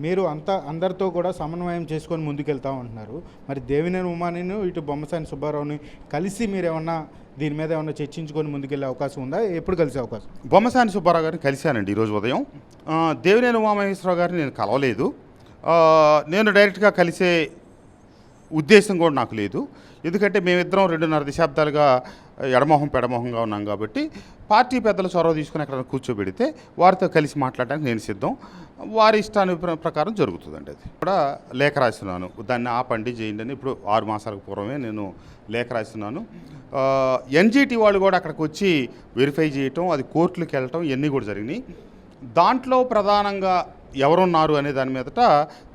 మీరు అందరితో కూడా సమన్వయం చేసుకొని ముందుకెళ్తా ఉంటున్నారు. మరి దేవినేని ఉమానిను, ఇటు బొమ్మసాని సుబ్బారావుని కలిసి మీరేమన్నా దీని మీద ఏమన్నా చర్చించుకొని ముందుకెళ్ళే అవకాశం ఉందా? ఎప్పుడు కలిసే అవకాశం? బొమ్మసాని సుబ్బారావు గారిని కలిశానండి ఈరోజు ఉదయం. దేవినేని ఉమామహేశ్వరరావు గారిని నేను కలవలేదు. నేను డైరెక్ట్గా కలిసే ఉద్దేశం కూడా నాకు లేదు. ఎందుకంటే మేమిద్దరం 2.5 దశాబ్దాలుగా ఎడమొహం పెడమొహంగా ఉన్నాం కాబట్టి పార్టీ పెద్దలు చొరవ తీసుకుని ఎక్కడ కూర్చోబెడితే వారితో కలిసి మాట్లాడడానికి నేను సిద్ధం. వారి ఇష్టాన్ని ప్రకారం జరుగుతుందండి. అది కూడా లేఖ రాస్తున్నాను, దాన్ని ఆపండి చేయండి అని. ఇప్పుడు 6 మాసాలకు పూర్వమే నేను లేఖ రాస్తున్నాను. ఎన్జిటి వాళ్ళు కూడా అక్కడికి వచ్చి వెరిఫై చేయటం, అది కోర్టులకు వెళ్ళటం ఇవన్నీ కూడా జరిగినాయి. దాంట్లో ప్రధానంగా ఎవరున్నారు అనే దాని మీదట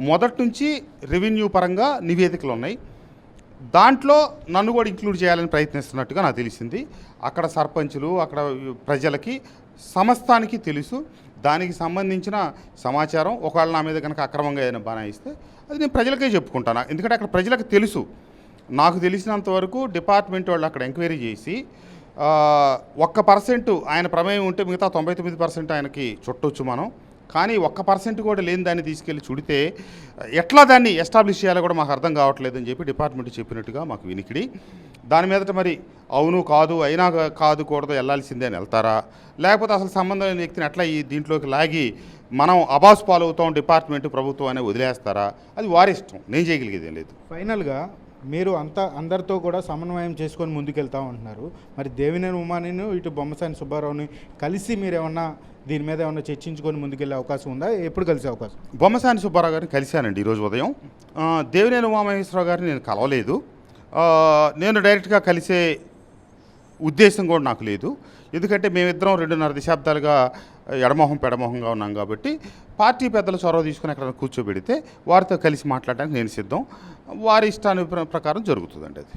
మొదటి నుంచి రెవెన్యూ పరంగా నివేదికలు ఉన్నాయి. దాంట్లో నన్ను కూడా ఇంక్లూడ్ చేయాలని ప్రయత్నిస్తున్నట్టుగా నాకు తెలిసింది. అక్కడ సర్పంచులు, అక్కడ ప్రజలకి, సమస్తానికి తెలుసు. దానికి సంబంధించిన సమాచారం ఒకవేళ నా మీద కనుక అక్రమంగా ఏదైనా బనాయిస్తే అది నేను ప్రజలకే చెప్పుకుంటాను. ఎందుకంటే అక్కడ ప్రజలకు తెలుసు. నాకు తెలిసినంత వరకు డిపార్ట్మెంట్ వాళ్ళు అక్కడ ఎంక్వైరీ చేసి 1% ఆయన ప్రమేయం ఉంటే మిగతా 99% ఆయనకి చుట్టొచ్చు మనం. కానీ 1% కూడా లేని దాన్ని తీసుకెళ్ళి చుడితే ఎట్లా దాన్ని ఎస్టాబ్లిష్ చేయాలో కూడా మాకు అర్థం కావట్లేదని చెప్పి డిపార్ట్మెంట్ చెప్పినట్టుగా మాకు వినికిడి. దాని మీదట మరి అవును కాదు, అయినా కాదు కూడదు వెళ్ళాల్సిందే అని వెళ్తారా, లేకపోతే అసలు సంబంధం లేని వ్యక్తిని ఎట్లా ఈ దీంట్లోకి లాగి మనం అబాస్ పాలవుతాం, డిపార్ట్మెంట్ ప్రభుత్వం అనే వదిలేస్తారా, అది వారి ఇష్టం. నేను చేయగలిగేది ఏం లేదు. ఫైనల్గా మీరు అందరితో కూడా సమన్వయం చేసుకొని ముందుకెళ్తా ఉంటున్నారు. మరి దేవినేని ఉమానిను, ఇటు బొమ్మసాని సుబ్బారావుని కలిసి మీరేమన్నా దీని మీద ఏమన్నా చర్చించుకొని ముందుకెళ్ళే అవకాశం ఉందా? ఎప్పుడు కలిసే అవకాశం? బొమ్మసాని సుబ్బారావు గారిని కలిశానండి ఈరోజు ఉదయం. దేవినేని ఉమామహేశ్వరరావు గారిని నేను కలవలేదు. నేను డైరెక్ట్గా కలిసే ఉద్దేశం కూడా నాకు లేదు. ఎందుకంటే మేమిద్దరం 2.5 దశాబ్దాలుగా ఎడమొహం పెడమొహంగా ఉన్నాం కాబట్టి పార్టీ పెద్దలు చొరవ తీసుకుని ఎక్కడ కూర్చోబెడితే వారితో కలిసి మాట్లాడడానికి నేను సిద్ధం. వారి ఇష్టాన్ని ప్రకారం జరుగుతుందండి. అది